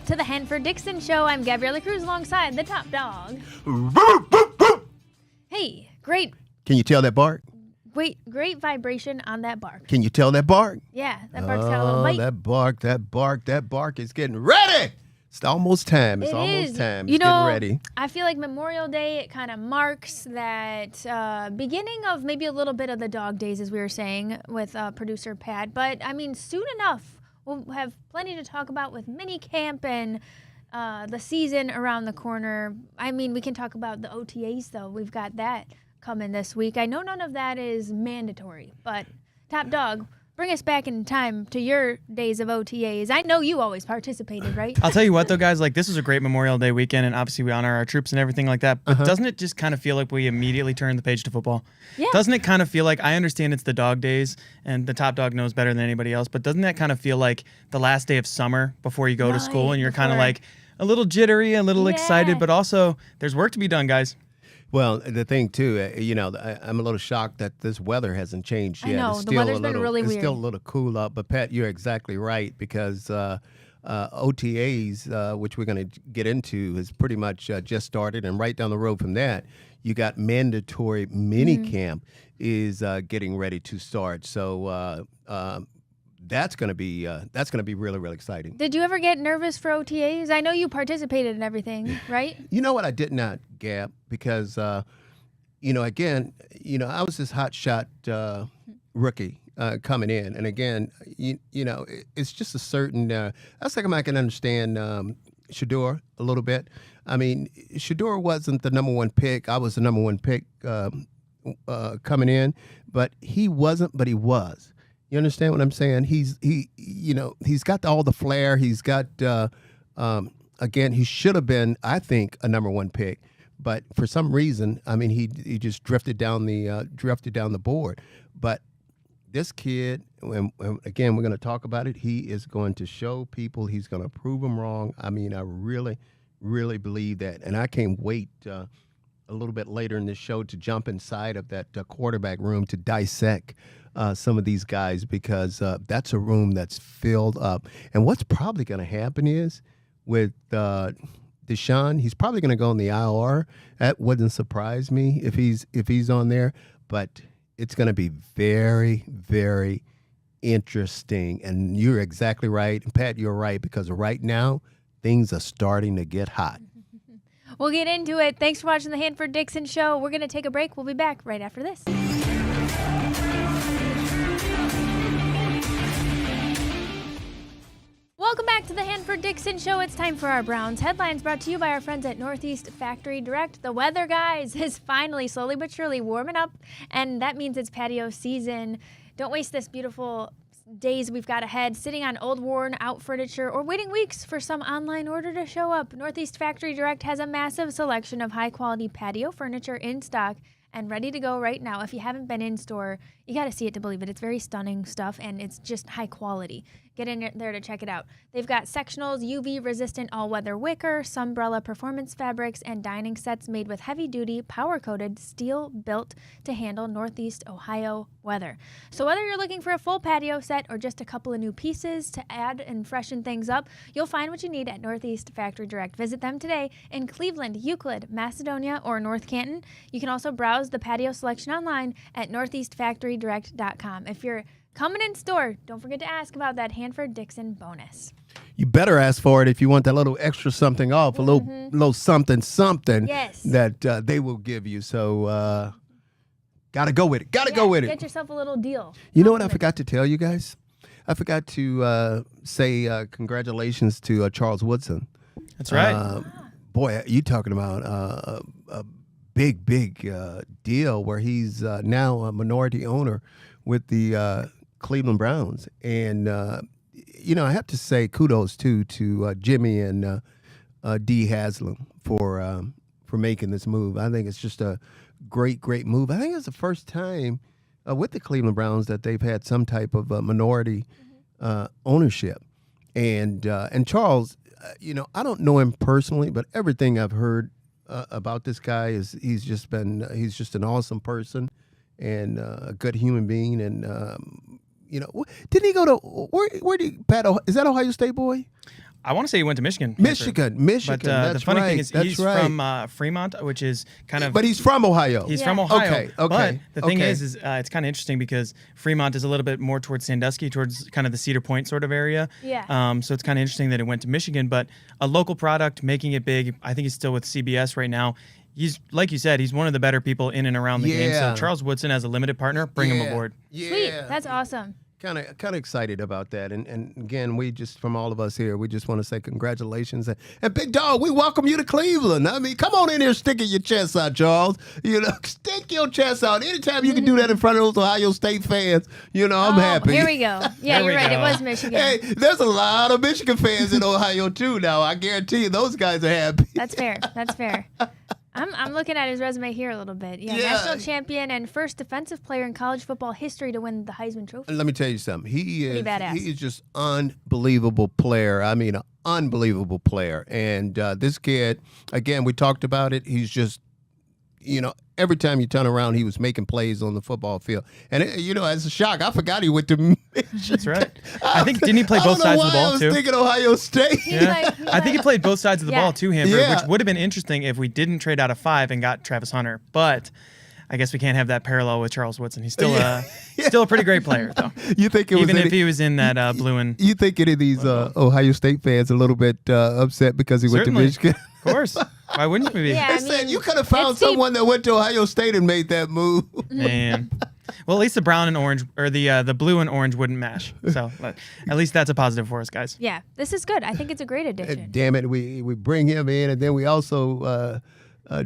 to the Hanford Dixon Show. I'm Gabriella Cruz alongside the top dog. Hey, great. Can you tell that bark? Great vibration on that bark. Can you tell that bark? Yeah, that bark's got a little bite. That bark is getting ready. It's almost time. It's almost time. It's getting ready. I feel like Memorial Day, it kind of marks that beginning of maybe a little bit of the dog days, as we were saying with producer Pat. But, I mean, soon enough, we'll have plenty to talk about with mini camp and the season around the corner. I mean, we can talk about the OTAs, though. We've got that coming this week. I know none of that is mandatory, but top dog, bring us back in time to your days of OTAs. I know you always participated, right? I'll tell you what, though, guys, like, this is a great Memorial Day weekend, and obviously we honor our troops and everything like that, but doesn't it just kind of feel like we immediately turn the page to football? Yeah. Doesn't it kind of feel like, I understand it's the dog days, and the top dog knows better than anybody else, but doesn't that kind of feel like the last day of summer before you go to school, and you're kind of like a little jittery, a little excited, but also there's work to be done, guys. Well, the thing, too, I'm a little shocked that this weather hasn't changed yet. I know, the weather's been really weird. It's still a little cool up, but, Pat, you're exactly right, because OTAs, which we're going to get into, has pretty much just started, and right down the road from that, you got mandatory mini camp is getting ready to start. So that's going to be really, really exciting. Did you ever get nervous for OTAs? I know you participated in everything, right? You know what? I did not, Gab, because, again, I was this hot shot rookie coming in. And again, it's just a certain, that's like I can understand Shador a little bit. I mean, Shador wasn't the number one pick. I was the number one pick coming in, but he wasn't, but he was. You understand what I'm saying? He's got all the flair. He's got, again, he should have been, I think, a number one pick. But for some reason, I mean, he just drifted down the board. But this kid, and again, we're going to talk about it. He is going to show people. He's going to prove them wrong. I mean, I really, really believe that. And I can't wait a little bit later in this show to jump inside of that quarterback room to dissect some of these guys, because that's a room that's filled up. And what's probably going to happen is with Deshaun, he's probably going to go on the IR. That wouldn't surprise me if he's on there, but it's going to be very, very interesting. And you're exactly right. And Pat, you're right, because right now things are starting to get hot. We'll get into it. Thanks for watching the Hanford Dixon Show. We're going to take a break. We'll be back right after this. Welcome back to the Hanford Dixon Show. It's time for our Browns headlines, brought to you by our friends at Northeast Factory Direct. The weather, guys, is finally, slowly but surely, warming up, and that means it's patio season. Don't waste this beautiful days we've got ahead sitting on old worn out furniture or waiting weeks for some online order to show up. Northeast Factory Direct has a massive selection of high quality patio furniture in stock and ready to go right now. If you haven't been in store, you got to see it to believe it. It's very stunning stuff, and it's just high quality. Get in there to check it out. They've got sectionals, UV-resistant all-weather wicker, Sunbrella performance fabrics, and dining sets made with heavy-duty, power-coated steel built to handle Northeast Ohio weather. So whether you're looking for a full patio set or just a couple of new pieces to add and freshen things up, you'll find what you need at Northeast Factory Direct. Visit them today in Cleveland, Euclid, Macedonia, or North Canton. You can also browse the patio selection online at northeastfactorydirect.com. If you're coming in store, don't forget to ask about that Hanford Dixon bonus. You better ask for it if you want that little extra something off, a little something that they will give you. So gotta go with it. Go with it. Get yourself a little deal. You know what I forgot to tell you guys? I forgot to say congratulations to Charles Woodson. That's right. Boy, you talking about a big deal where he's now a minority owner with the Cleveland Browns. And, I have to say kudos, too, to Jimmy and Dee Haslam for making this move. I think it's just a great move. I think it's the first time with the Cleveland Browns that they've had some type of minority ownership. And Charles, I don't know him personally, but everything I've heard about this guy is he's just an awesome person and a good human being. And, didn't he go to, where did Pat, is that Ohio State boy? I want to say he went to Michigan. Michigan. But that's the funny right. thing is That's he's right. from Fremont, which is kind of... But he's from Ohio. He's from Ohio. Okay. But the thing is it's kind of interesting because Fremont is a little bit more towards Sandusky, towards kind of the Cedar Point sort of area. Yeah. So it's kind of interesting that it went to Michigan, but a local product making it big. I think he's still with CBS right now. He's, like you said, he's one of the better people in and around the game. So Charles Woodson as a limited partner, bring him aboard. Yeah. Sweet. That's awesome. Kind of excited about that, and again, we just, from all of us here, we just want to say congratulations, and Big Dawg, we welcome you to Cleveland. I mean, come on in here, sticking your chest out, Charles. Stick your chest out. Anytime you can do that in front of those Ohio State fans, I'm happy. Here we go. Yeah, you're right. It was Michigan. Hey, there's a lot of Michigan fans in Ohio too. Now, I guarantee you, those guys are happy. That's fair. That's fair. I'm looking at his resume here a little bit. Yeah, national champion and first defensive player in college football history to win the Heisman Trophy. Let me tell you something. He is just unbelievable player. I mean, an unbelievable player. And this kid, again, we talked about it. He's just, every time you turn around, he was making plays on the football field. And, as a shock, I forgot he went to Michigan. That's right. I think, didn't he play both sides of the ball, too? I was thinking Ohio State. I think he played both sides of the ball, too, Hanford, Yeah. which would have been interesting if we didn't trade out of 5 and got Travis Hunter. But I guess we can't have that parallel with Charles Woodson. He's still still a pretty great player, though. You think it was even if he was in that blue and... You think any of these Ohio State fans are a little bit upset because he went to Michigan? Of course. Why wouldn't we be? Yeah, They said you could have found someone that went to Ohio State and made that move. Man. Well, at least the brown and orange, or the blue and orange wouldn't mash. So at least that's a positive for us, guys. Yeah, this is good. I think it's a great addition. Damn it, we bring him in, and then we also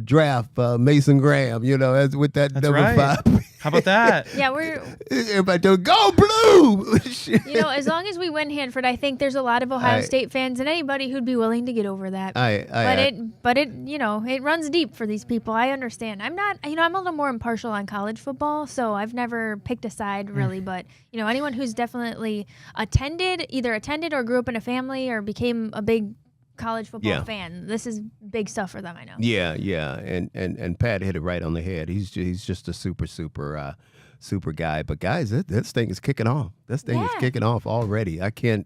draft Mason Graham, as with that That's number right. 5. How about that? Yeah, we're... Everybody doing, go blue! as long as we win Hanford, I think there's a lot of Ohio State fans and anybody who'd be willing to get over that. But it runs deep for these people. I understand. I'm not, I'm a little more impartial on college football, so I've never picked a side really. But anyone who's definitely either attended or grew up in a family or became a big college football fan, this is big stuff for them. I know. Yeah, and Pat hit it right on the head. He's just a super guy. But guys, this thing is kicking off. This thing is kicking off already. I can't.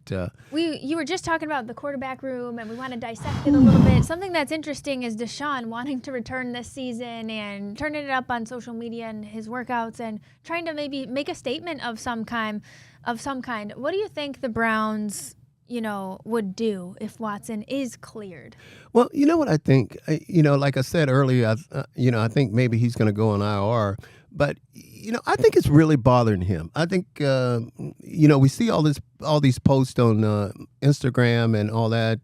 You were just talking about the quarterback room, and we want to dissect it a little bit. Something that's interesting is Deshaun wanting to return this season and turning it up on social media and his workouts and trying to maybe make a statement of some kind. What do you think the Browns would do if Watson is cleared? Well, you know what I think? Like I said earlier, I think maybe he's going to go on IR. But, I think it's really bothering him. I think, we see all these posts on Instagram and all that,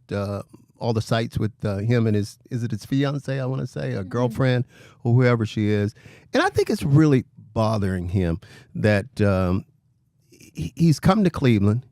all the sites with him and his fiance, I want to say, a girlfriend or whoever she is. And I think it's really bothering him that he's come to Cleveland.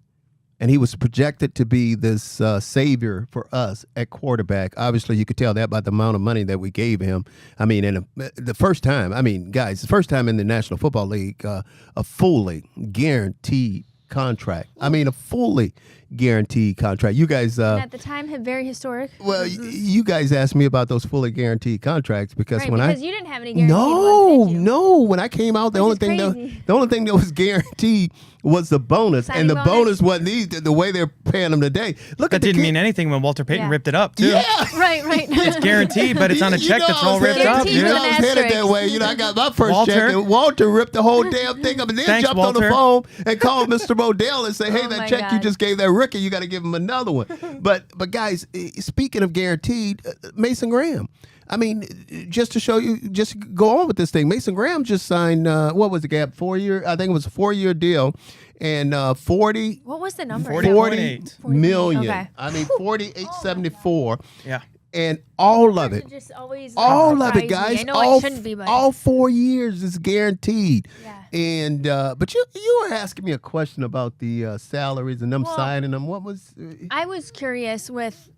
And he was projected to be this savior for us at quarterback. Obviously, you could tell that by the amount of money that we gave him. I mean, the first time in the National Football League, a fully guaranteed contract. I mean, a fully guaranteed contract. You guys... and at the time, very historic. Well, you guys asked me about those fully guaranteed contracts because right, when because you didn't have any guaranteed ones, did you? No. When I came out, the only thing that was guaranteed was the bonus, and the bonus wasn't the way they're paying them today. That didn't mean anything when Walter Payton ripped it up, too. Yeah. Right. It's guaranteed, but it's on a check that's all ripped up. Guaranteed with an I was headed that way. I got my first check, and Walter ripped the whole damn thing up, and then jumped on the phone and called Mr. Modell and said, "Hey, that check you just gave that rookie, you got to give him another one." But guys, speaking of guaranteed, Mason Graham. I mean, just to show you, just go on with this thing. Mason Graham just signed, what was the gap? 4 year? I think it was a 4-year deal. And 40. What was the number? 40 million. Okay. I mean, 48.74. Yeah. And all of it. Just always all of it, guys. I know it shouldn't be, but all 4 years is guaranteed. Yeah. And but you were asking me a question about the salaries and them signing them. What was? I was curious with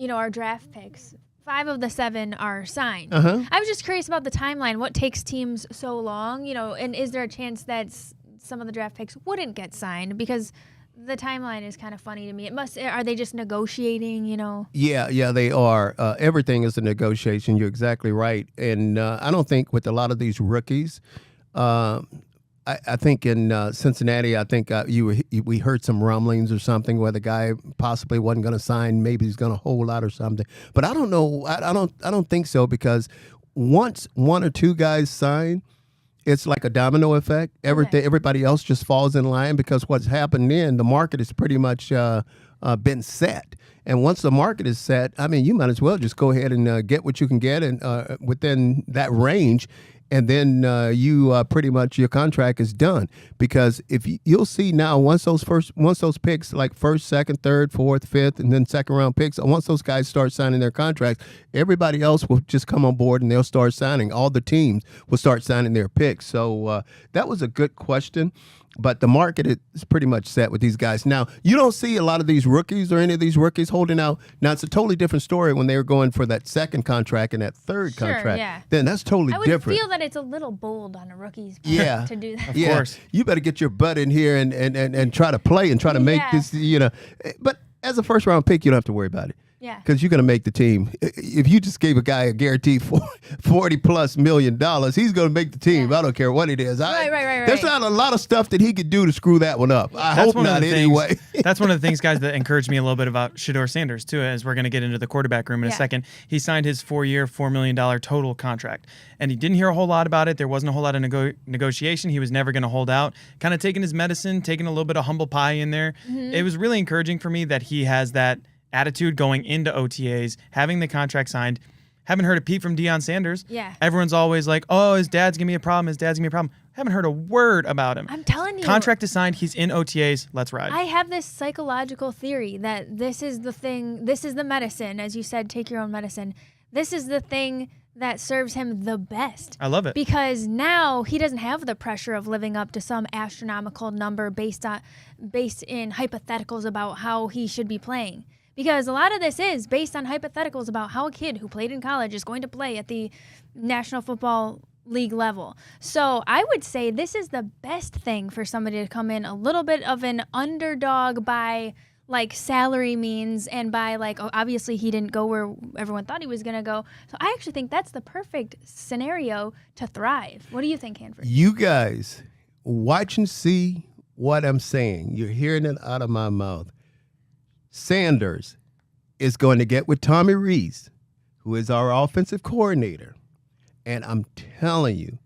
our draft picks. 5 of the 7 are signed. I was just curious about the timeline. What takes teams so long? And is there a chance that some of the draft picks wouldn't get signed because the timeline is kind of funny to me. Are they just negotiating, Yeah, they are. Everything is a negotiation. You're exactly right. And I don't think with a lot of these rookies, I think in Cincinnati, I think we heard some rumblings or something where the guy possibly wasn't going to sign. Maybe he's going to hold out or something. But I don't know. I don't think so, because once one or two guys sign, it's like a domino effect. Everybody else just falls in line, because what's happened then, the market has pretty much been set. And once the market is set, I mean, you might as well just go ahead and get what you can get and within that range. And then pretty much your contract is done, because if you'll see now, once those picks, like first, second, third, fourth, fifth, and then second round picks, once those guys start signing their contracts, everybody else will just come on board and they'll start signing. All the teams will start signing their picks. So that was a good question. But the market is pretty much set with these guys. Now, you don't see a lot of these rookies or any of these rookies holding out. Now, it's a totally different story when they were going for that second contract and that third contract. Yeah. Then that's totally different. I would feel that it's a little bold on a rookie's part to do that. Of course. You better get your butt in here and try to play and try to make this, But as a first-round pick, you don't have to worry about it. Yeah. Because you're going to make the team. If you just gave a guy a guaranteed $40+ million, he's going to make the team. I don't care what it is. Right. There's not a lot of stuff that he could do to screw that one up. I hope not anyway. That's one of the things, guys, that encouraged me a little bit about Shedeur Sanders, too, as we're going to get into the quarterback room in a second. He signed his 4-year, $4 million total contract, and he didn't hear a whole lot about it. There wasn't a whole lot of negotiation. He was never going to hold out, kind of taking his medicine, taking a little bit of humble pie in there. Mm-hmm. It was really encouraging for me that he has that attitude going into OTAs, having the contract signed. Haven't heard a peep from Deion Sanders. Yeah. Everyone's always like, oh, his dad's going to be a problem. Haven't heard a word about him. I'm telling you. Contract is signed. He's in OTAs. Let's ride. I have this psychological theory that this is the thing, this is the medicine. As you said, take your own medicine. This is the thing that serves him the best. I love it. Because now he doesn't have the pressure of living up to some astronomical number based in hypotheticals about how he should be playing. Because a lot of this is based on hypotheticals about how a kid who played in college is going to play at the National Football League level. So I would say this is the best thing for somebody to come in a little bit of an underdog by like salary means and by like, obviously he didn't go where everyone thought he was going to go. So I actually think that's the perfect scenario to thrive. What do you think, Hanford? You guys watch and see what I'm saying. You're hearing it out of my mouth. Sanders is going to get with Tommy Rees, who is our offensive coordinator. And I'm telling you,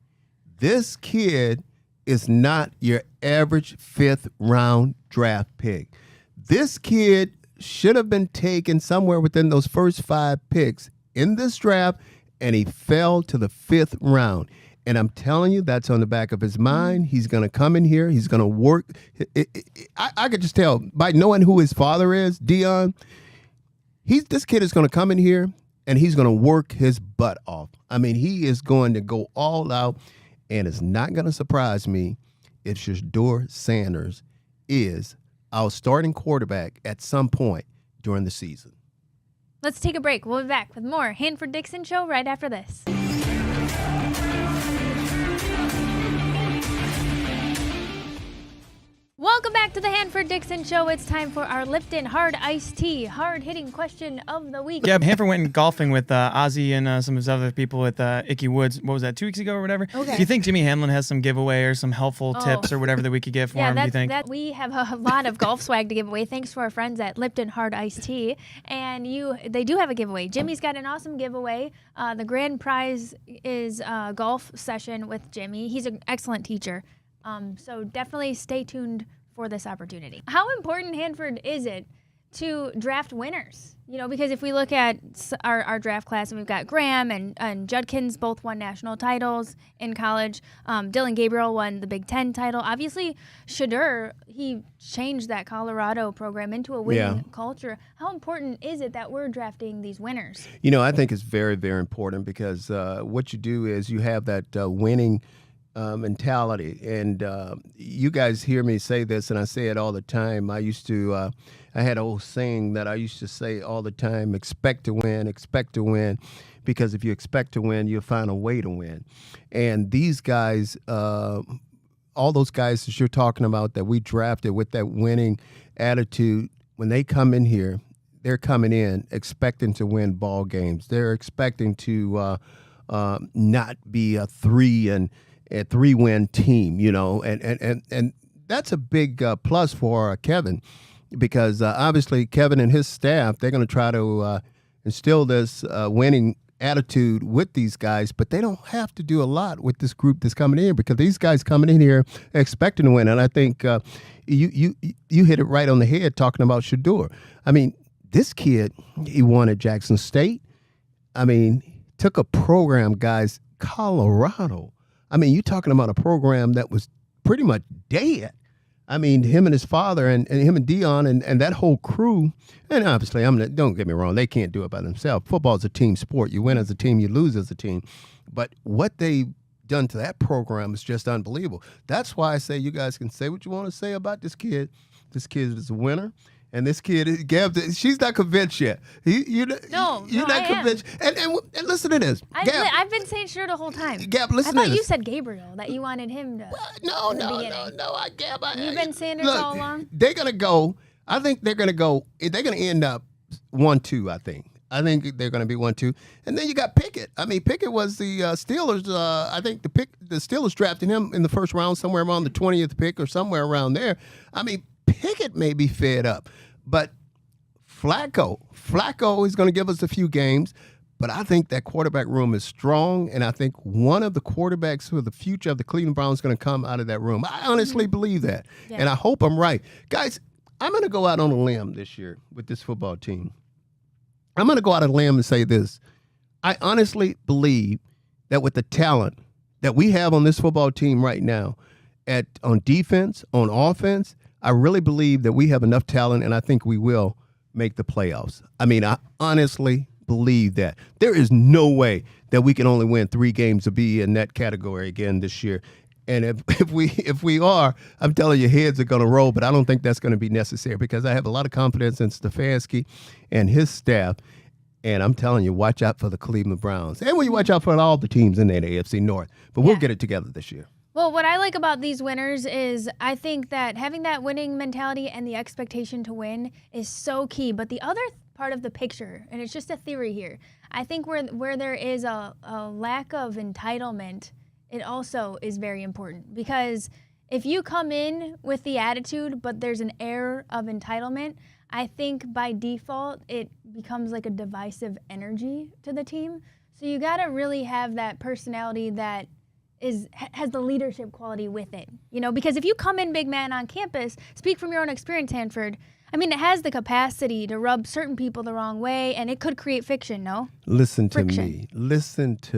this kid is not your average 5th-round draft pick. This kid should have been taken somewhere within those first 5 picks in this draft, and he fell to the 5th round. And I'm telling you, that's on the back of his mind. He's going to come in here. He's going to work. I could just tell by knowing who his father is, Deion, this kid is going to come in here and he's going to work his butt off. I mean, he is going to go all out, and it's not going to surprise me if Shedeur Sanders is our starting quarterback at some point during the season. Let's take a break. We'll be back with more Hanford Dixon Show right after this. Welcome back to the Hanford Dixon Show. It's time for our Lipton Hard Iced Tea hard-hitting question of the week. Yeah, Hanford went golfing with Ozzy and some of his other people at Icky Woods. What was that, 2 weeks ago or whatever? Okay. Do you think Jimmy Hamlin has some giveaway or some helpful tips or whatever that we could get for him, do you think? We have a lot of golf swag to give away thanks to our friends at Lipton Hard Iced Tea. And they do have a giveaway. Jimmy's got an awesome giveaway. The grand prize is a golf session with Jimmy. He's an excellent teacher. So definitely stay tuned for this opportunity. How important, Hanford, is it to draft winners? You know, because if we look at our draft class, and we've got Graham and Judkins both won national titles in college. Dylan Gabriel won the Big Ten title. Obviously, Shedeur, he changed that Colorado program into a winning culture. How important is it that we're drafting these winners? You know, I think it's very, very important because what you do is you have that winning mentality. And you guys hear me say this, and I say it all the time. I used to, I had an old saying that I used to say all the time: expect to win, because if you expect to win, you'll find a way to win. And these guys, all those guys that you're talking about that we drafted with that winning attitude, when they come in here, they're coming in expecting to win ball games. They're expecting to not be a 3 a 3-win team, and that's a big plus for Kevin, because obviously Kevin and his staff, they're going to try to instill this winning attitude with these guys, but they don't have to do a lot with this group that's coming in, because these guys coming in here expecting to win. And I think you hit it right on the head talking about Shador. I mean, this kid, he won at Jackson State. I mean, took a program, guys, Colorado. I mean, you're talking about a program that was pretty much dead. I mean, him and his father and him and Dion and that whole crew. And obviously, don't get me wrong, they can't do it by themselves. Football is a team sport. You win as a team, you lose as a team. But what they've done to that program is just unbelievable. That's why I say you guys can say what you want to say about this kid. This kid is a winner. And this kid, Gab, she's not convinced yet. You're not convinced. And listen to this. I've been saying sure the whole time. Gab, listen I to this. thought you said Gabriel, that you wanted him to. No. Gab, you've been saying this all along? They're going to go. I think they're going to go. They're going to end up 1-2, I think. I think they're going to be 1-2. And then you got Pickett. I mean, Pickett was the Steelers. I think the Steelers drafted him in the first round, somewhere around the 20th pick or somewhere around there. I mean, Pickett may be fed up. But Flacco is going to give us a few games, but I think that quarterback room is strong, and I think one of the quarterbacks for the future of the Cleveland Browns is going to come out of that room. I honestly believe that, and I hope I'm right. Guys, I'm going to go out on a limb this year with this football team. I'm going to go out on a limb and say this. I honestly believe that with the talent that we have on this football team right now, on defense, on offense, I really believe that we have enough talent, and I think we will make the playoffs. I mean, I honestly believe that. There is no way that we can only win 3 games to be in that category again this year. And if we are, I'm telling you, heads are going to roll, but I don't think that's going to be necessary, because I have a lot of confidence in Stefanski and his staff. And I'm telling you, watch out for the Cleveland Browns. And you watch out for all the teams in that AFC North. But we'll get it together this year. Well, what I like about these winners is I think that having that winning mentality and the expectation to win is so key. But the other part of the picture, and it's just a theory here, I think where there is a lack of entitlement, it also is very important. Because if you come in with the attitude, but there's an air of entitlement, I think by default it becomes like a divisive energy to the team. So you got to really have that personality that has the leadership quality with it, because if you come in big man on campus, speak from your own experience, Hanford, I mean, it has the capacity to rub certain people the wrong way, and it could create fiction, no? Listen to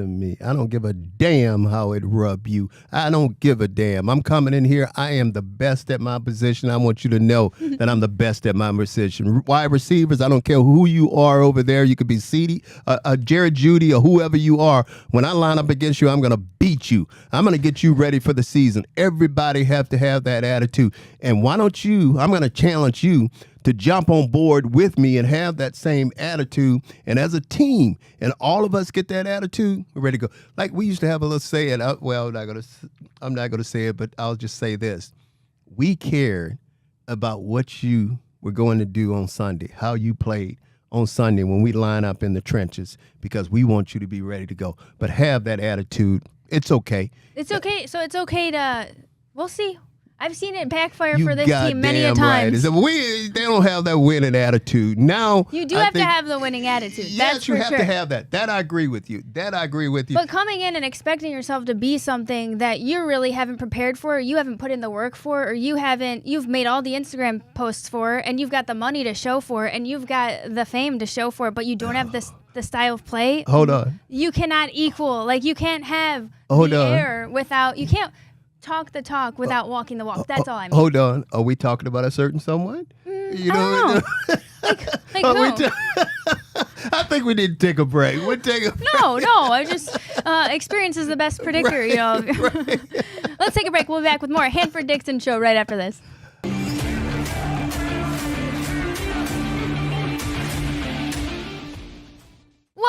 me. I don't give a damn how it rub you. I don't give a damn. I'm coming in here. I am the best at my position. I want you to know that I'm the best at my position. Wide receivers, I don't care who you are over there. You could be CeeDee, Jared Judy, or whoever you are. When I line up against you, I'm going to beat you. I'm going to get you ready for the season. Everybody have to have that attitude. And why don't you, I'm going to challenge you to jump on board with me and have that same attitude. And as a team, and all of us get that attitude, we're ready to go. Like we used to have a little saying, I'm not going to say it, but I'll just say this. We cared about what you were going to do on Sunday, how you played on Sunday when we line up in the trenches, because we want you to be ready to go. But have that attitude. It's okay. It's okay. So it's okay to, we'll see. I've seen it backfire for this team many a times. Right. They don't have that winning attitude. Now you do have to have the winning attitude. Yes, that's you for have sure. to have that. That I agree with you. But coming in and expecting yourself to be something that you really haven't prepared for, or you haven't put in the work for, or you've made all the Instagram posts for, and you've got the money to show for, and you've got the fame to show for, but you don't have the style of play. Hold on. You cannot equal. Like you can't have air without. You can't talk the talk without walking the walk. That's all I mean. Hold on. Are we talking about a certain someone? I don't know. No. I think we need to take a break. We'll take a break. No. I just experience is the best predictor. Right. Let's take a break. We'll be back with more Hanford Dixon Show right after this.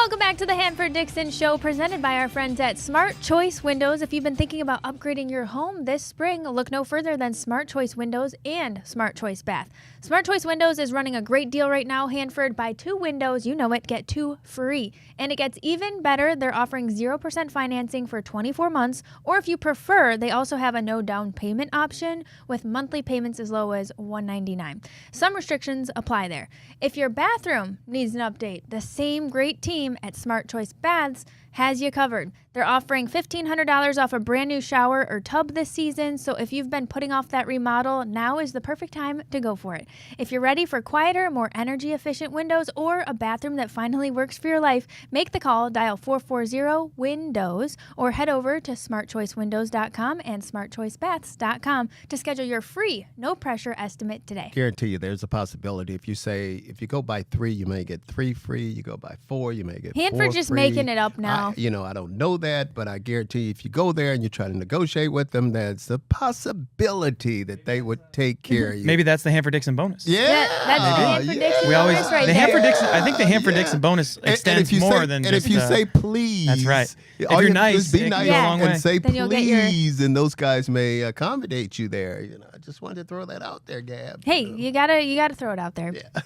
Welcome back to the Hanford Dixon Show, presented by our friends at Smart Choice Windows. If you've been thinking about upgrading your home this spring, look no further than Smart Choice Windows and Smart Choice Bath. Smart Choice Windows is running a great deal right now, Hanford. Buy 2 windows, you know it, get 2 free. And it gets even better. They're offering 0% financing for 24 months, or if you prefer, they also have a no down payment option with monthly payments as low as $199. Some restrictions apply there. If your bathroom needs an update, the same great team at Smart Choice Baths has you covered. They're offering $1,500 off a brand new shower or tub this season, so if you've been putting off that remodel, now is the perfect time to go for it. If you're ready for quieter, more energy-efficient windows or a bathroom that finally works for your life, make the call, dial 440-WINDOWS, or head over to smartchoicewindows.com and smartchoicebaths.com to schedule your free, no-pressure estimate today. Guarantee you there's a possibility. If you go by 3, you may get 3 free. You go by 4, you may get 4 Hanford's just free. making it up now. I don't know that, but I guarantee you if you go there and you try to negotiate with them, there's a possibility that they would take care of you. Maybe that's the Hanford Dixon bonus. Yeah. That's the Hanford Dixon bonus right the there. Hanford Dixon. I think the Hanford Dixon bonus extends more than. And just, if you say please, that's right. All If you're you have to do is nice, be it can nice go a long way. and say Then you'll get your- please, and those guys may accommodate you there. I just wanted to throw that out there, Gab. Hey, you gotta throw it out there. Yeah.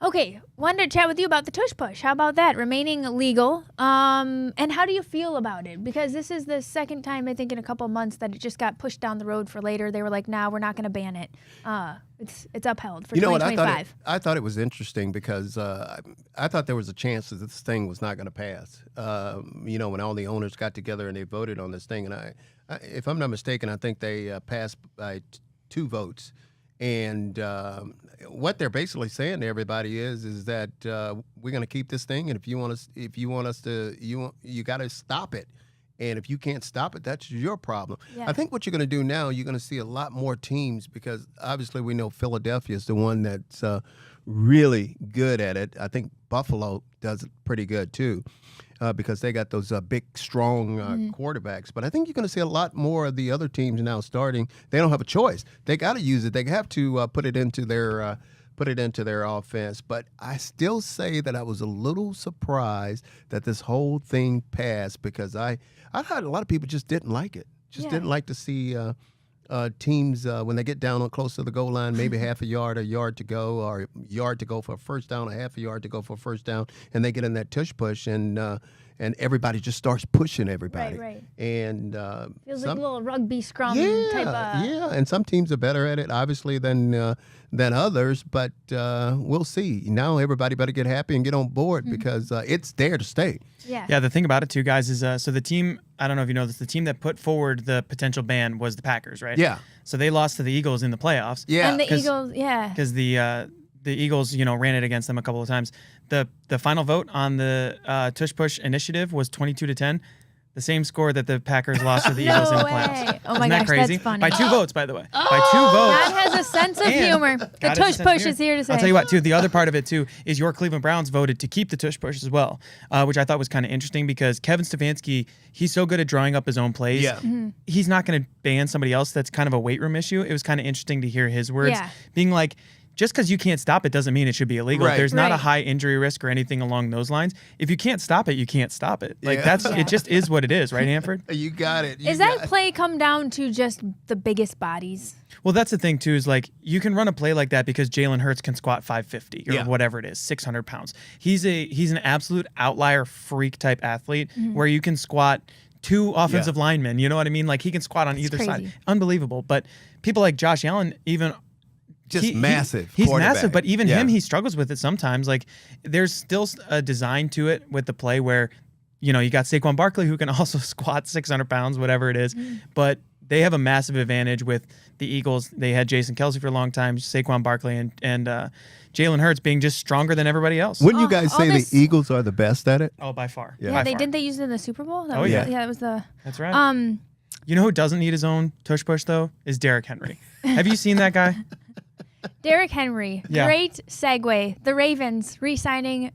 Okay, wanted to chat with you about the Tush Push. How about that? Remaining legal. And how do you feel about it? Because this is the second time, I think, in a couple of months that it just got pushed down the road for later. They were like, nah, we're not going to ban it. It's upheld for 2025. I thought it was interesting because I thought there was a chance that this thing was not going to pass. When all the owners got together and they voted on this thing. And I if I'm not mistaken, I think they passed by 2 votes. And what they're basically saying to everybody is that we're going to keep this thing, and if you want us to, you got to stop it. And if you can't stop it, that's your problem. Yeah. I think what you're going to do now, you're going to see a lot more teams because obviously we know Philadelphia is the one that's really good at it. I think Buffalo does it pretty good too. Because they got those big, strong quarterbacks. But I think you're going to see a lot more of the other teams now starting. They don't have a choice. They got to use it. They have to put it into their offense. But I still say that I was a little surprised that this whole thing passed because I thought a lot of people just didn't like it. Didn't like to see teams when they get down on close to the goal line, maybe half a yard to go, or a yard to go for a first down, a half a yard to go for a first down, and they get in that tush push and everybody just starts pushing everybody. Right. And Feels like a little rugby scrum type of. Yeah, and some teams are better at it, obviously, than others. But we'll see. Now everybody better get happy and get on board because it's there to stay. Yeah. The thing about it too, guys, is so the team. I don't know if you know this. The team that put forward the potential ban was the Packers, right? Yeah. So they lost to the Eagles in the playoffs. Yeah. And the Eagles, because the Eagles, ran it against them a couple of times. The final vote on the Tush Push initiative was 22-10, the same score that the Packers lost to the Eagles in the playoffs. Way. Oh my Isn't that gosh, crazy? that's funny. By 2 votes, by the way. By 2 votes. God has a sense of And humor. The God has a Tush sense of Push humor. is here to say. I'll tell you what, too. The other part of it, too, is your Cleveland Browns voted to keep the Tush Push as well, which I thought was kind of interesting because Kevin Stefanski, he's so good at drawing up his own plays. Yeah. He's not going to ban somebody else. That's kind of a weight room issue. It was kind of interesting to hear his words being like, just because you can't stop it doesn't mean it should be illegal. Right. There's not a Right. high injury risk or anything along those lines. If you can't stop it, you can't stop it. Like it just is what it is, right, Hanford? You got it. Is that play come down to just the biggest bodies? Well, that's the thing too. Is like you can run a play like that because Jalen Hurts can squat 550 or whatever it is, 600 pounds. He's an absolute outlier freak type athlete where you can squat 2 offensive linemen. You know what I mean? Like he can squat on either crazy. side. Unbelievable. But people like Josh Allen even. Massive. He's quarterback. massive, but even him, he struggles with it sometimes. Like there's still a design to it with the play where, you got Saquon Barkley who can also squat 600 pounds, whatever it is. But they have a massive advantage with the Eagles. They had Jason Kelce for a long time, Saquon Barkley, and Jalen Hurts being just stronger than everybody else. Wouldn't you guys say the Eagles are the best at it? Oh, by far. Yeah. Yeah, By far. didn't they use it in the Super Bowl? That Oh, was yeah. that was the. That's right. You know who doesn't need his own tush push, though? Is Derrick Henry. Have you seen that guy? Derrick Henry. Yeah. Great segue. The Ravens re-signing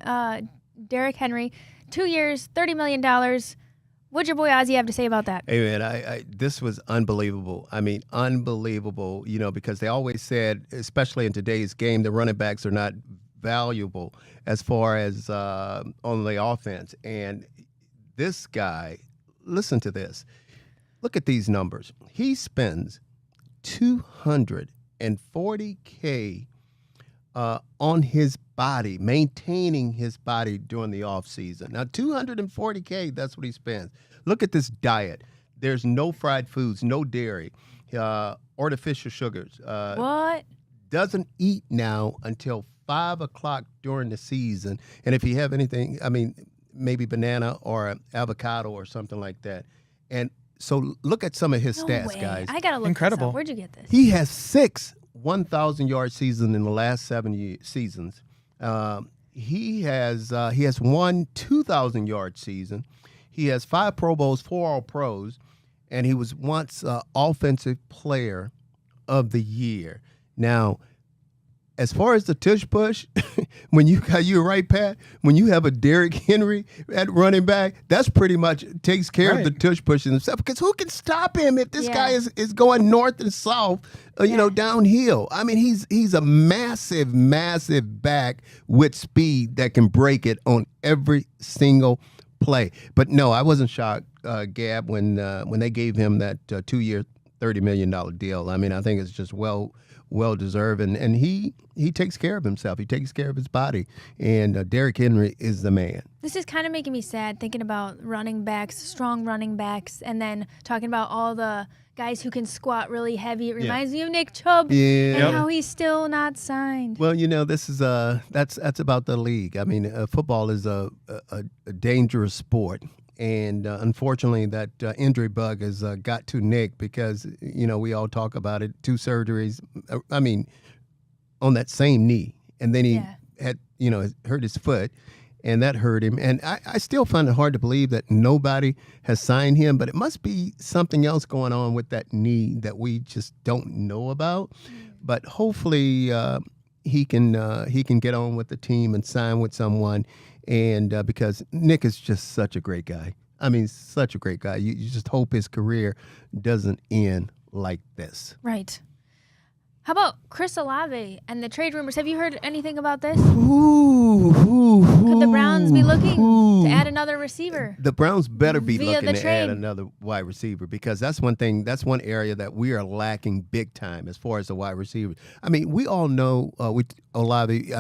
Derrick Henry. 2 years, $30 million. What'd your boy Ozzie have to say about that? Hey, man, I this was unbelievable. I mean, unbelievable, because they always said, especially in today's game, the running backs are not valuable as far as on the offense. And this guy, listen to this. Look at these numbers. He spends $240K on his body, maintaining his body during the off season. Now, $240K, that's what he spends. Look at this diet. There's no fried foods, no dairy, artificial sugars. What? Doesn't eat now until 5 o'clock during the season. And if you have anything, I mean, maybe banana or avocado or something like that. And so look at some of his stats, way. guys. I gotta look Incredible. this up. Where'd you get this? He has 6 1,000-yard seasons in the last 7 seasons. He has 1 2,000-yard season. He has 5 Pro Bowls, 4 All-Pros, and he was once Offensive Player of the Year. Now, as far as the tush push, when you're right, Pat, when you have a Derrick Henry at running back, that's pretty much takes care of the tush push in himself. Because who can stop him if this guy is going north and south, downhill? I mean, he's a massive, massive back with speed that can break it on every single play. But no, I wasn't shocked, Gab, when they gave him that 2-year, $30 million deal. I mean, I think it's just well deserved, and he takes care of himself. He takes care of his body, and Derrick Henry is the man. This is kind of making me sad thinking about running backs, strong running backs, and then talking about all the guys who can squat really heavy. It reminds me of Nick Chubb and how he's still not signed. Well, this is that's about the league. I mean, football is a dangerous sport. And unfortunately, that injury bug has got to Nick because, we all talk about it, 2 surgeries, I mean, on that same knee. And then he had, hurt his foot, and that hurt him. And I still find it hard to believe that nobody has signed him, but it must be something else going on with that knee that we just don't know about. But hopefully he can get on with the team and sign with someone. And because Nick is just such a great guy. I mean, such a great guy. You just hope his career doesn't end like this. Right. How about Chris Olave and the trade rumors? Have you heard anything about this? Could the Browns be looking to add another receiver? The Browns better be via looking the to trade? add another wide receiver because that's one area that we are lacking big time as far as the wide receiver. I mean, we all know with Olave,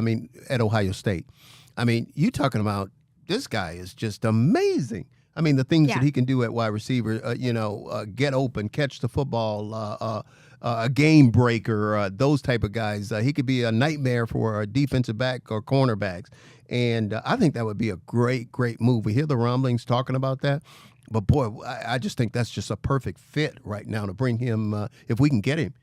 at Ohio State. I mean, you talking about this guy is just amazing. I mean, the things that he can do at wide receiver, get open, catch the football, a game breaker, those type of guys. He could be a nightmare for a defensive back or cornerbacks. And I think that would be a great, great move. We hear the rumblings talking about that. But, boy, I just think that's just a perfect fit right now to bring him, if we can get him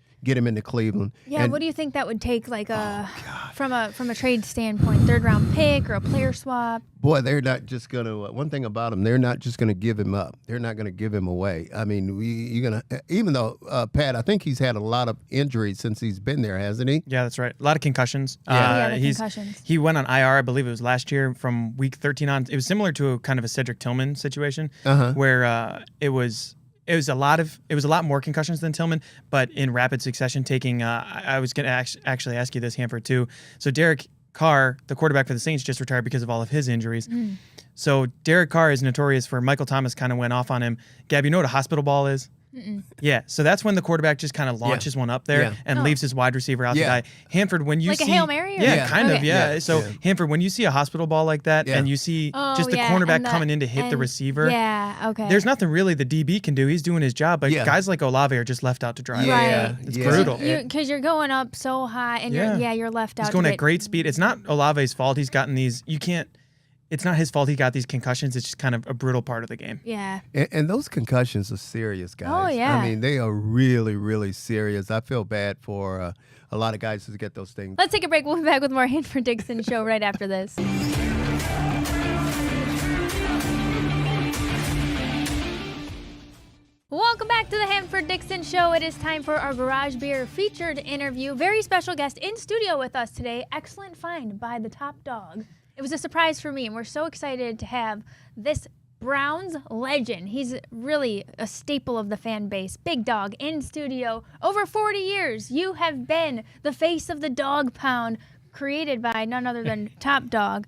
into Cleveland. Yeah, what do you think that would take, from a trade standpoint, 3rd-round pick or a player swap? Boy, they're not just going to. One thing about them, they're not just going to give him up. They're not going to give him away. I mean, you're going to. Even though Pat, I think he's had a lot of injuries since he's been there, hasn't he? Yeah, that's right. A lot of concussions. Concussions. He went on IR, I believe it was last year, from week 13 on. It was similar to a kind of a Cedric Tillman situation, where it was a lot more concussions than Tillman, but in rapid succession taking. I was going to actually ask you this, Hanford, too. So Derek Carr, the quarterback for the Saints, just retired because of all of his injuries. So Derek Carr is notorious for Michael Thomas kind of went off on him. Gab, you know what a hospital ball is? Yeah, so that's when the quarterback just kind of launches one up there and leaves his wide receiver out to die. Hanford, when you like see... a Hail Mary? Or Yeah, kind of, yeah. So, Hanford, when you see a hospital ball like that and you see just the cornerback coming in to hit the receiver, there's nothing really the DB can do. He's doing his job, but guys like Olave are just left out to dry. Right. It's brutal. Because you're going up so high and you're left out. He's going at great speed. It's not Olave's fault. He's gotten these... It's not his fault he got these concussions. It's just kind of a brutal part of the game. Yeah. And those concussions are serious, guys. Oh, yeah. I mean, they are really, really serious. I feel bad for a lot of guys to get those things. Let's take a break. We'll be back with more Hanford Dixon show right after this. Welcome back to the Hanford Dixon Show. It is time for our Garage Beer featured interview. Very special guest in studio with us today. Excellent find by the Top Dog. It was a surprise for me, and we're so excited to have this Browns legend. He's really a staple of the fan base. Big Dawg in studio. Over 40 years, you have been the face of the Dog Pound. created by none other than Top Dog.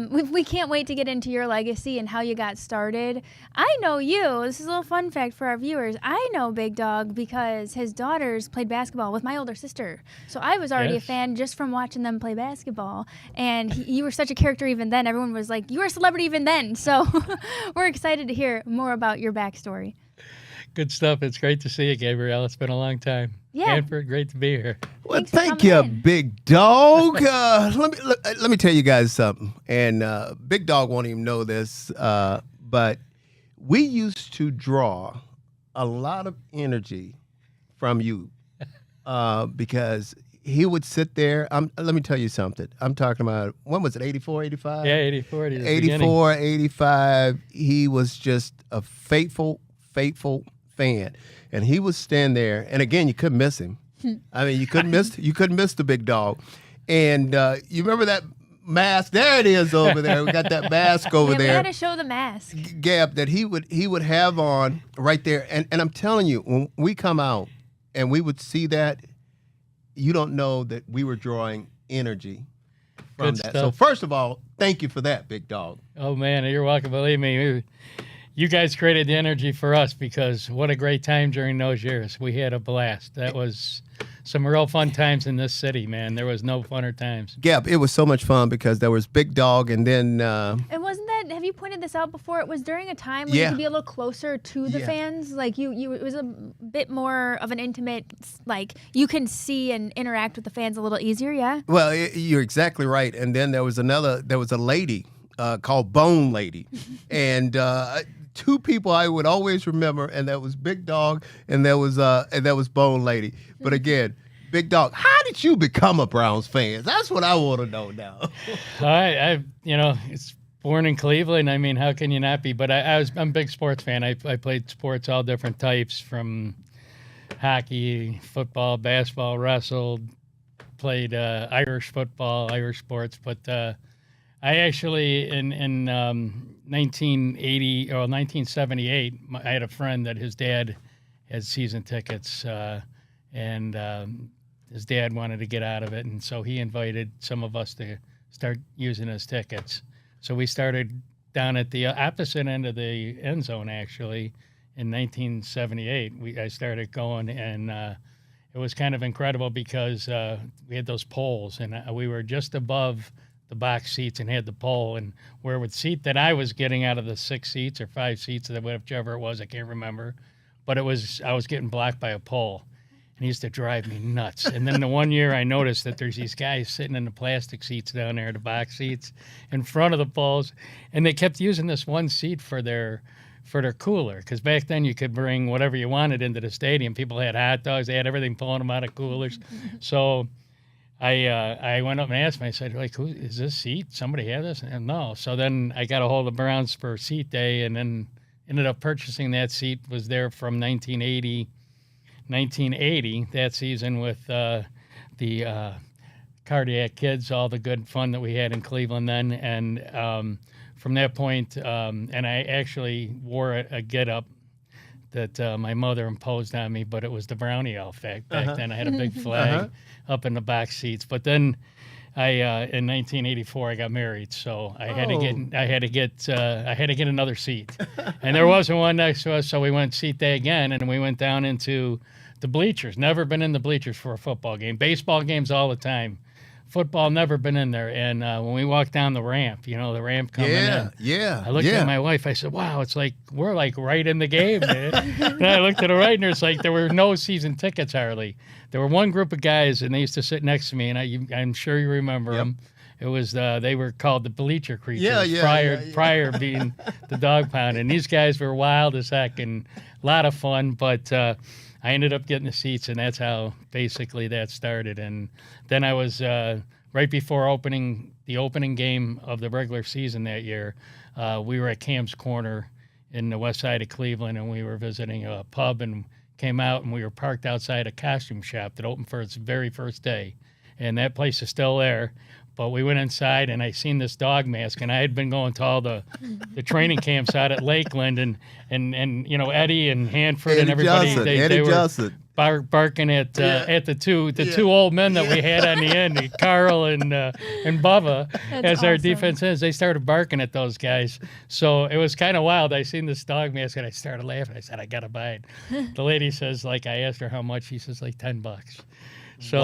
We can't wait to get into your legacy and how you got started. I know you. This is a little fun fact for our viewers. I know Big Dawg because his daughters played basketball with my older sister. So I was already a fan just from watching them play basketball. And you were such a character even then. Everyone was like, you were a celebrity even then. So we're excited to hear more about your backstory. Good stuff. It's great to see you, Gabrielle. It's been a long time. Yeah. Hanford, great to be here. Well, Thanks for thank you, coming in. Big Dawg. Let me tell you guys something. And Big Dawg won't even know this, but we used to draw a lot of energy from you because he would sit there. Let me tell you something. I'm talking about, when was it, 84, 85? Yeah, 84. 84, 85. He was just a faithful fan. And he would stand there, and again, you couldn't miss him. I mean, you couldn't miss the Big Dawg. And you remember that mask? There it is over there. We got that mask over Yeah, there. we had to show the mask. Gab, that he would have on right there. And I'm telling you, when we come out and we would see that, you don't know that we were drawing energy from Good that. stuff. So first of all, thank you for that, Big Dawg. Oh, man, you're welcome. Believe me, you guys created the energy for us because what a great time during those years. We had a blast. That was some real fun times in this city, man. There was no funner times. Gab, it was so much fun because there was Big Dawg, and then And wasn't that, have you pointed this out before? It was during a time when you Yeah. could be a little closer to the Yeah. fans. Like it was a bit more of an intimate, like you can see and interact with the fans a little easier, yeah? well, you're exactly right. And then there was a lady called Bone Lady, and two people I would always remember, and that was Big Dawg, and that was Bone Lady. But again, Big Dawg, how did you become a Browns fan? That's what I want to know now. It's born in Cleveland. I mean, how can you not be? But I'm a big sports fan. I played sports, all different types, from hockey, football, basketball, wrestled, played Irish football, Irish sports. But I actually, in 1980 or 1978, I had a friend that his dad had season tickets, and his dad wanted to get out of it, and so he invited some of us to start using his tickets. So we started down at the opposite end of the end zone, actually, in 1978. I started going, and it was kind of incredible because we had those poles, and we were just above the box seats and had the pole, and where with seat that I was getting out of the 6 seats or 5 seats, whichever it was, I can't remember, but I was getting blocked by a pole, and it used to drive me nuts. And then the one year I noticed that there's these guys sitting in the plastic seats down there, the box seats, in front of the poles, and they kept using this one seat for their cooler, because back then you could bring whatever you wanted into the stadium. People had hot dogs, they had everything pulling them out of coolers. So I went up and asked him, I said, like, who is this seat? Somebody have this? And no. So then I got a hold of Browns for seat day, and then ended up purchasing that seat. Was there from 1980, that season, with the cardiac kids, all the good fun that we had in Cleveland then. And from that point, and I actually wore a get-up that my mother imposed on me, but it was the brownie outfit. Back then I had a big flag up in the box seats. But then in 1984 I got married, so I had to get another seat. And there wasn't one next to us, so we went seat day again, and we went down into the bleachers. Never been in the bleachers for a football game. Baseball games all the time. Football, never been in there. And when we walked down the ramp, the ramp coming in. Yeah. I looked at my wife. I said, wow, it's like we're like right in the game, man. And I looked to the right, and it's like there were no season tickets hardly. There were one group of guys, and they used to sit next to me, and I'm sure you remember them. It was they were called the bleacher creatures. Prior being the dog pound. And these guys were wild as heck and a lot of fun, but I ended up getting the seats, and that's how basically that started. And then I was right before the opening game of the regular season that year. We were at Cam's Corner in the west side of Cleveland, and we were visiting a pub, and came out, and we were parked outside a costume shop that opened for its very first day, and that place is still there. But we went inside, and I seen this dog mask, and I had been going to all the training camps out at Lakeland, and Eddie and Hanford and everybody. barking at the two old men that we had on the end, Carl and Bubba, as our defense ends. They started barking at those guys. So it was kind of wild. I seen this dog mask and I started laughing. I said, I got to buy it. The lady says, like, I asked her how much. She says, like $10. So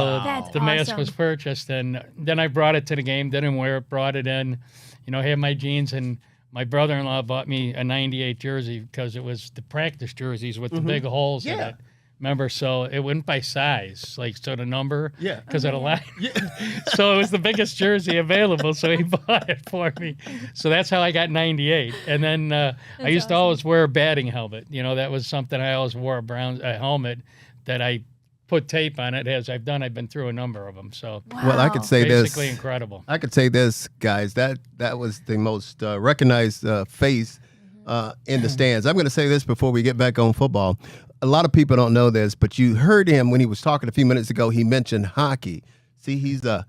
the mask was purchased. And then I brought it to the game, didn't wear it, brought it in, had my jeans. And my brother-in-law bought me a 98 jersey because it was the practice jerseys with the big holes in it. Remember, so it went by size, like so the number, because of the line. So it was the biggest jersey available, so he bought it for me. So that's how I got 98. And then I used to always wear a batting helmet. That was something I always wore, a helmet that I put tape on it. As I've been through a number of them. So well, I could say basically this. Incredible. I could say this, guys. That was the most recognized face in the stands. I'm going to say this before we get back on football. A lot of people don't know this, but you heard him when he was talking a few minutes ago. He mentioned hockey. See, he's a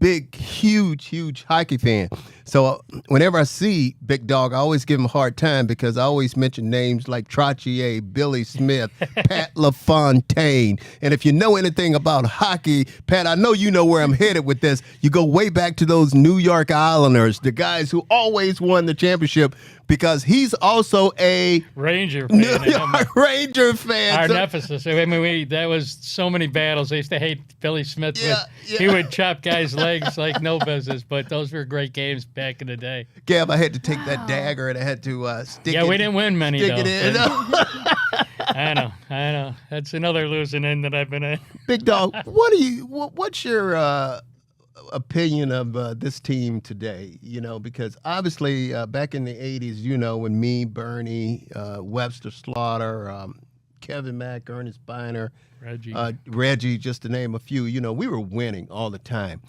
big, huge hockey fan. So whenever I see Big Dawg, I always give him a hard time because I always mention names like Trottier, Billy Smith, Pat LaFontaine. And if you know anything about hockey, Pat, I know you know where I'm headed with this. You go way back to those New York Islanders, the guys who always won the championship, because he's also a Ranger fan. New York Ranger fan. Our nemesis. I mean, that was so many battles. I used to hate Billy Smith. He would chop guys' legs like no business, but those were great games back in the day. Gab, I had to take that dagger and I had to stick it. Yeah, we didn't win many, stick though. It in. I know. That's another losing end that I've been in. Big Dawg, what's your opinion of this team today? Because obviously back in the 80s, when me, Bernie, Webster Slaughter, Kevin Mack, Ernest Biner, Reggie, just to name a few, we were winning all the time.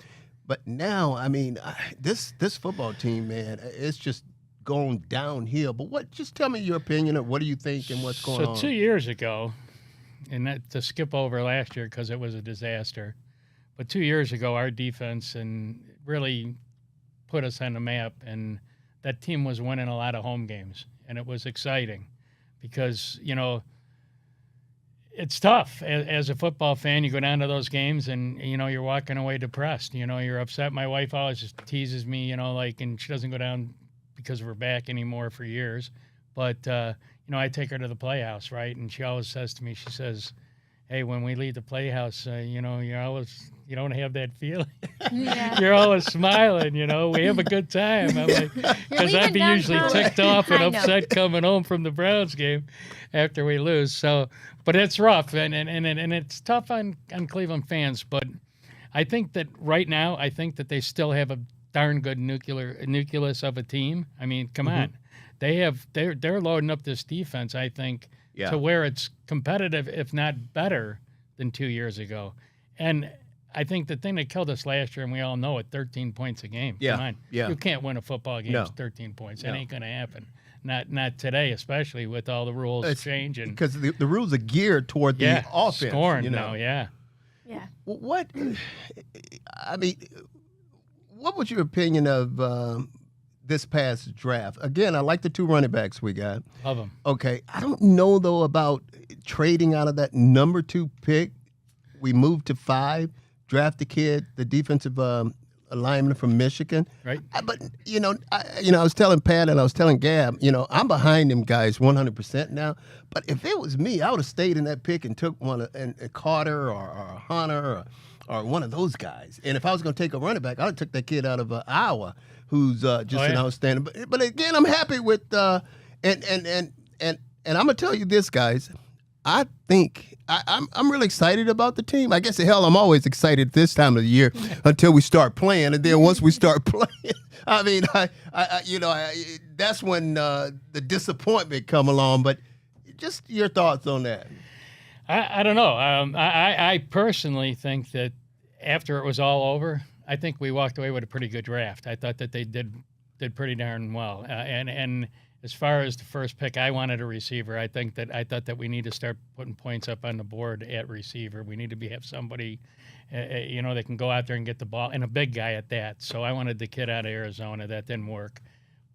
But now, I mean, this football team, man, it's just going downhill. But just tell me your opinion of what do you think and what's going on. So 2 years ago, and to skip over last year because it was a disaster, but 2 years ago, our defense and really put us on the map, and that team was winning a lot of home games, and it was exciting because, it's tough. As a football fan, you go down to those games and, you're walking away depressed. You're upset. My wife always just teases me, and she doesn't go down because of her back anymore for years. But, I take her to the Playhouse, right? And she always says to me, she says, hey, when we leave the Playhouse, you don't have that feeling. Yeah. You're always smiling, we have a good time. I'm like, because I'd be usually ticked off and upset coming home from the Browns game after we lose. So, but it's rough and it's tough on Cleveland fans. But I think that right now, I think that they still have a darn good nucleus of a team. I mean, come on, they're loading up this defense, I think, to where it's competitive, if not better than 2 years ago. And I think the thing that killed us last year, and we all know it, 13 points a game. Yeah. Come on. Yeah. You can't win a football game with 13 points. That ain't going to happen. Not today, especially with all the rules changing. Because the rules are geared toward the offense. Scoring now, Yeah. What was your opinion of this past draft? Again, I like the 2 running backs we got. Love them. Okay. I don't know, though, about trading out of that number 2 pick. We moved to 5, draft the kid, the defensive lineman from Michigan. Right. But, I was telling Pat and I was telling Gab, I'm behind them guys 100% now. But if it was me, I would have stayed in that pick and took one, and Carter or Hunter or one of those guys. And if I was going to take a running back, I would have took that kid out of Iowa who's just an outstanding. But again, I'm happy with and I'm going to tell you this, guys. I think I'm really excited about the team. I guess I'm always excited this time of the year until we start playing, and then once we start playing, I mean, that's when the disappointment come along. But just your thoughts on that. I don't know. I personally think that after it was all over, I think we walked away with a pretty good draft. I thought that they did pretty darn well, and. As far as the first pick, I wanted a receiver. I thought that we need to start putting points up on the board at receiver. We need to have somebody, that can go out there and get the ball, and a big guy at that. So I wanted the kid out of Arizona. That didn't work.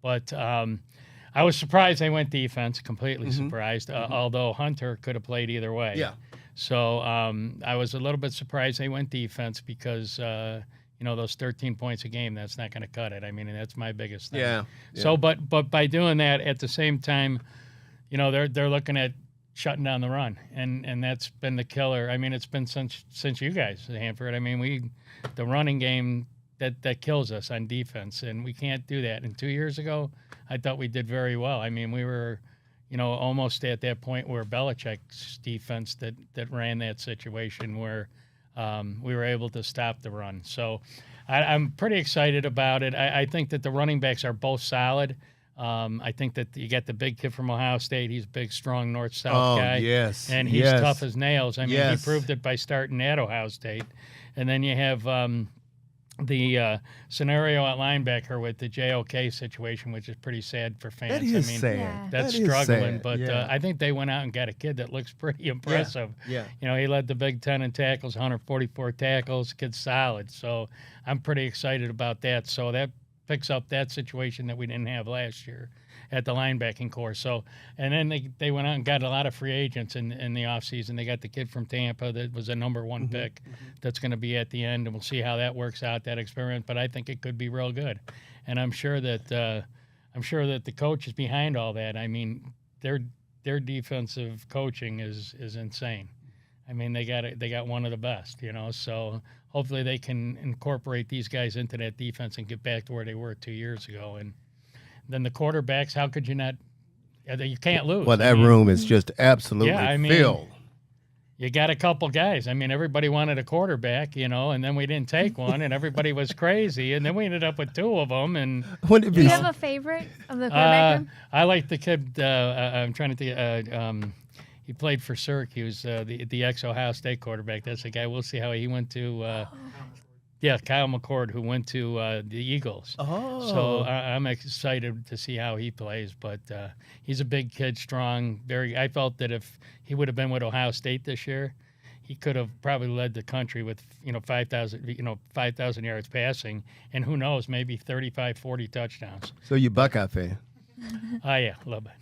But I was surprised they went defense, completely surprised, although Hunter could have played either way. Yeah. So I was a little bit surprised they went defense because those 13 points a game, that's not going to cut it. I mean, that's my biggest thing. Yeah. So, but by doing that, at the same time, they're looking at shutting down the run, and that's been the killer. I mean, it's been since you guys, Hanford. I mean, the running game that kills us on defense, and we can't do that. And 2 years ago, I thought we did very well. I mean, we were, almost at that point where Belichick's defense that ran that situation where we were able to stop the run. So I'm pretty excited about it. I think that the running backs are both solid. I think that you got the big kid from Ohio State. He's a big, strong north-south guy. Yes. And he's tough as nails. I mean, Yes. he proved it by starting at Ohio State. And then you have the scenario at linebacker with the JOK situation, which is pretty sad for fans. That is sad. Yeah. That's That is struggling, sad. but Yeah. I think they went out and got a kid that looks pretty impressive. Yeah. He led the Big Ten in tackles, 144 tackles, kid's solid. So I'm pretty excited about that. So that picks up that situation that we didn't have last year at the linebacking core. So, and then they went out and got a lot of free agents in the offseason. They got the kid from Tampa that was a number one pick that's going to be at the end, and we'll see how that works out, that experiment. But I think it could be real good. And I'm sure that the coach is behind all that. I mean, their defensive coaching is insane. I mean, they got one of the best, so hopefully they can incorporate these guys into that defense and get back to where they were 2 years ago. And then the quarterbacks, how could you not? You can't lose. Well, that room is just absolutely filled. You got a couple guys. I mean, everybody wanted a quarterback, and then we didn't take one, and everybody was crazy, and then we ended up with two of them. And Wouldn't it Do be you have a favorite of the quarterback room? I like the kid. I'm trying to think. He played for Syracuse, the ex-Ohio State quarterback. That's the guy. We'll see how he went to. Kyle McCord, who went to the Eagles. Oh. So I'm excited to see how he plays. But he's a big kid, strong. I felt that if he would have been with Ohio State this year, he could have probably led the country with 5,000 yards passing, and who knows, maybe 35, 40 touchdowns. So you Buckeye fan? Yeah, a little bit.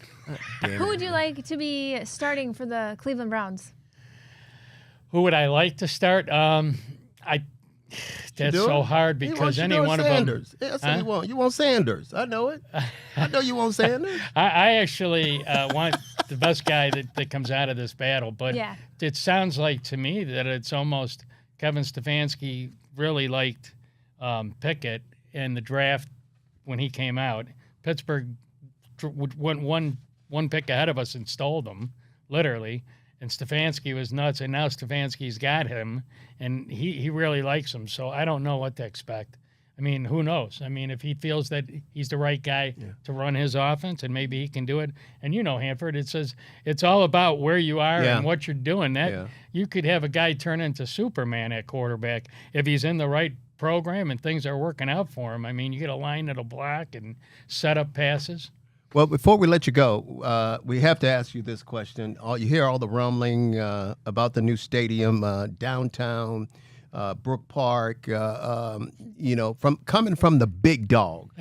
Who would you like to be starting for the Cleveland Browns? Who would I like to start? That's so hard because any one of them. Sanders. That's what you want. You want Sanders. I know it. I know you want Sanders. I actually want the best guy that comes out of this battle, but Yeah. it sounds like to me that it's almost Kevin Stefanski really liked Pickett in the draft when he came out. Pittsburgh went one pick ahead of us and stole them, literally. And Stefanski was nuts, and now Stefanski's got him, and he really likes him. So I don't know what to expect. I mean, who knows? I mean, if he feels that he's the right guy to run his offense, and maybe he can do it. And Hanford, it says it's all about where you are and what you're doing. You could have a guy turn into Superman at quarterback if he's in the right program and things are working out for him. I mean, you get a line that'll block and set up passes. Well, before we let you go, we have to ask you this question. You hear all the rumbling about the new stadium downtown, Brook Park, coming from the Big Dawg.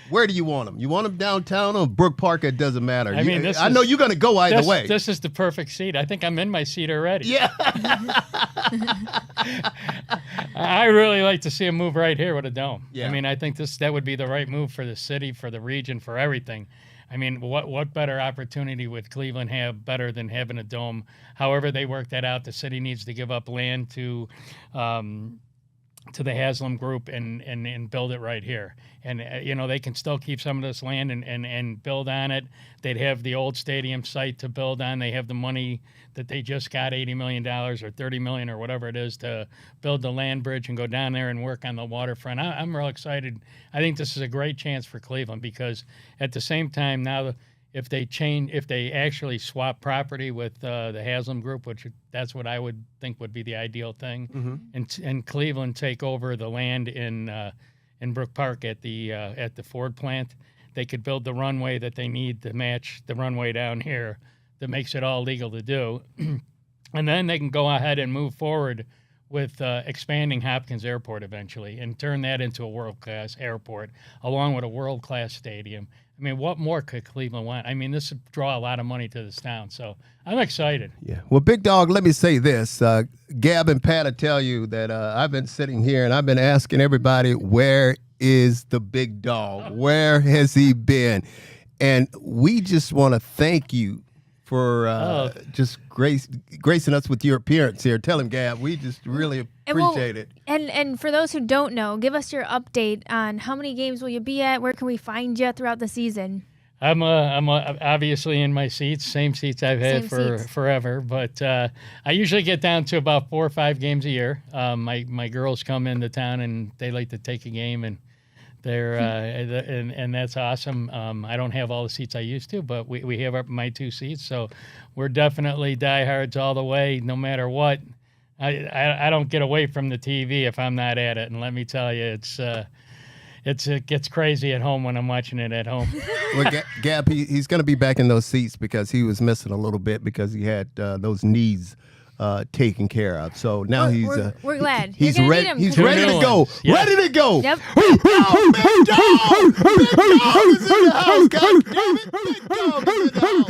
Where do you want them? You want them downtown or Brook Park? It doesn't matter. I know you're going to go either way. This is the perfect seat. I think I'm in my seat already. Yeah. I really like to see him move right here with a dome. Yeah. I mean, I think that would be the right move for the city, for the region, for everything. I mean, what better opportunity would Cleveland have better than having a dome? However they work that out, the city needs to give up land to the Haslam Group and build it right here. And, they can still keep some of this land and build on it. They'd have the old stadium site to build on. They have the money that they just got, $80 million or $30 million or whatever it is, to build the land bridge and go down there and work on the waterfront. I'm real excited. I think this is a great chance for Cleveland because at the same time now, if they actually swap property with the Haslam Group, which that's what I would think would be the ideal thing, and Cleveland take over the land in Brook Park at the Ford plant, they could build the runway that they need to match the runway down here that makes it all legal to do, and then they can go ahead and move forward with expanding Hopkins Airport eventually and turn that into a world-class airport along with a world-class stadium. I mean, what more could Cleveland want? I mean, this would draw a lot of money to this town, so I'm excited. Yeah. Well, Big Dawg, let me say this. Gab and Pat will tell you that I've been sitting here and I've been asking everybody, where is the Big Dawg? Where has he been? And we just want to thank you for just gracing us with your appearance here. Tell him, Gab, we just really appreciate it. And for those who don't know, give us your update on how many games will you be at? Where can we find you throughout the season? I'm obviously in my seats, same seats I've had forever. But I usually get down to about 4 or 5 games a year. My girls come into town and they like to take a game, and they're and that's awesome. I don't have all the seats I used to, but we have my 2 seats, so we're definitely diehards all the way, no matter what. I don't get away from the TV if I'm not at it, and let me tell you, it gets crazy at home when I'm watching it at home. Well, Gab, he's going to be back in those seats because he was missing a little bit because he had those knees taken care of. So now we're glad. He's ready. He's ready to go. Yeah. Ready to go. Yep. Big Dawg! Big Dawg is in the house. God damn it! Big Dawg is in the house.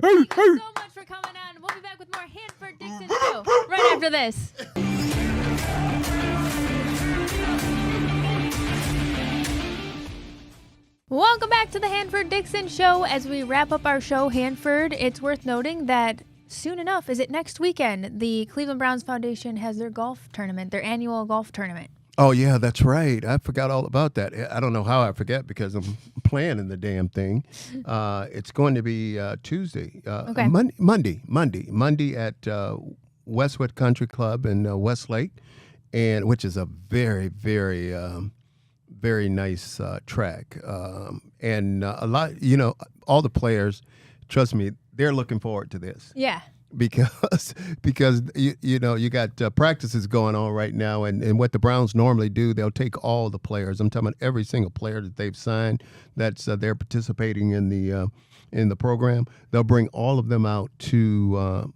Thank you so much for coming on. We'll be back with more Hanford Dixon Show right after this. Welcome back to the Hanford Dixon Show. As we wrap up our show, Hanford, it's worth noting that soon enough, is it next weekend, the Cleveland Browns Foundation has their golf tournament, their annual golf tournament. Oh, yeah, that's right. I forgot all about that. I don't know how I forget because I'm planning the damn thing. It's going to be Tuesday, Okay. Monday at Westwood Country Club in Westlake, and which is a very, very, very nice track. And a lot, all the players, trust me, they're looking forward to this. Yeah. Because you got practices going on right now, and what the Browns normally do, they'll take all the players. I'm talking about every single player that they've signed that's they're participating in the program. They'll bring all of them out to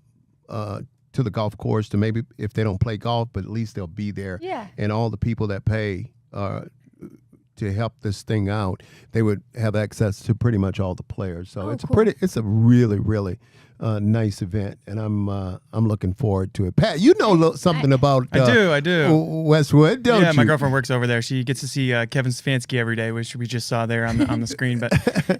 the golf course to maybe, if they don't play golf, but at least they'll be there. Yeah. And all the people that pay to help this thing out, they would have access to pretty much all the players. So it's a really, really nice event, and I'm looking forward to it. Pat, you know something about I do. Westwood, don't you? Yeah, my girlfriend works over there. She gets to see Kevin Stefanski every day, which we just saw there on the screen. But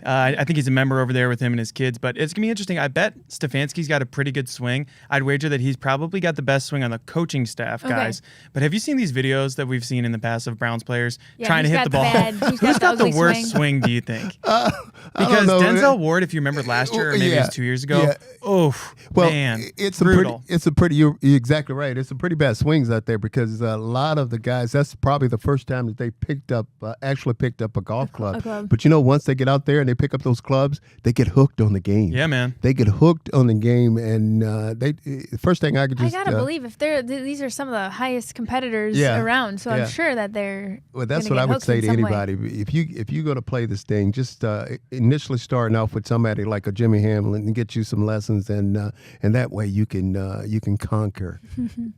I think he's a member over there with him and his kids. But it's going to be interesting. I bet Stefanski's got a pretty good swing. I'd wager that he's probably got the best swing on the coaching staff, guys. But have you seen these videos that we've seen in the past of Browns players trying to hit the ball? Who's got the worst swing, do you think? Because Denzel Ward, if you remember last year, or maybe it was 2 years ago, man, it's brutal. You're exactly right. It's some pretty bad swings out there because a lot of the guys, that's probably the first time that they actually picked up a golf club. But once they get out there and they pick up those clubs, they get hooked on the game. Yeah, man. They get hooked on the game, and the first thing I gotta believe if these are some of the highest competitors around, so I'm sure that they're. Well, that's what I would say to anybody. If you're going to play this thing, just initially starting off with somebody like a Jimmy Hamlin and get you some lessons, and that way you can conquer.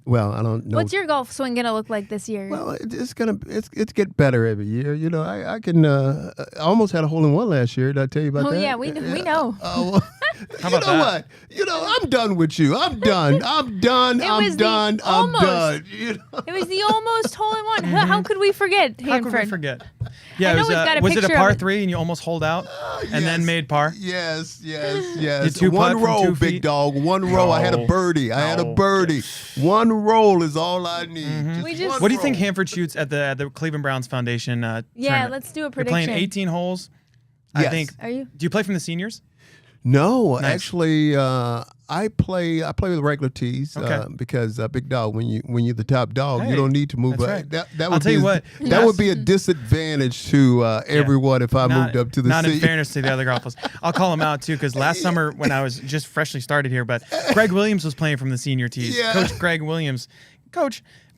Well, I don't know. What's your golf swing gonna look like this year? Well, it's get better every year. I can. I almost had a hole in one last year. Did I tell you about that? Oh yeah, we know. How about that? What? I'm done with you. I'm done. I'm done. I'm done. It was the almost hole in one. How could we forget, Hanford? How could we forget? Yeah, was it a par 3 and you almost holed out and then made par? Yes. One roll, Big Dawg. One roll. I had a birdie. One roll is all I need. Mm-hmm. What do you think Hanford shoots at the Cleveland Browns Foundation tournament? Let's do a prediction. You're playing 18 holes. Yes. I think. Are you? Do you play from the seniors? No, Nice. Actually, I play with regular tees because Big Dawg, when you're the top dog, you don't need to move. That's right. That I'll would tell you what. That would be a disadvantage to everyone if I moved up to the Not in sea. fairness to the other golfers. I'll call him out too because last summer when I was just freshly started here, but Greg Williams was playing from the senior tees. Yeah. Coach Greg Williams,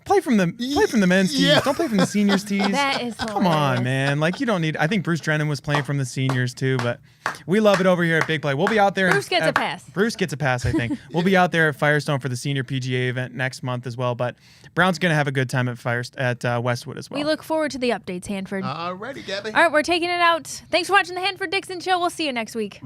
play from the men's tees. Yeah. Don't play from the seniors tees. That is Come on, hilarious. man. Like, you don't need. I think Bruce Drennan was playing from the seniors too, but we love it over here at Big Play. We'll be out there. Bruce gets a pass. Bruce gets a pass, I think. We'll be out there at Firestone for the senior PGA event next month as well. But Brown's gonna have a good time at Westwood as well. We look forward to the updates, Hanford. Alrighty, Gabby. All right, we're taking it out. Thanks for watching the Hanford Dixon Show. We'll see you next week.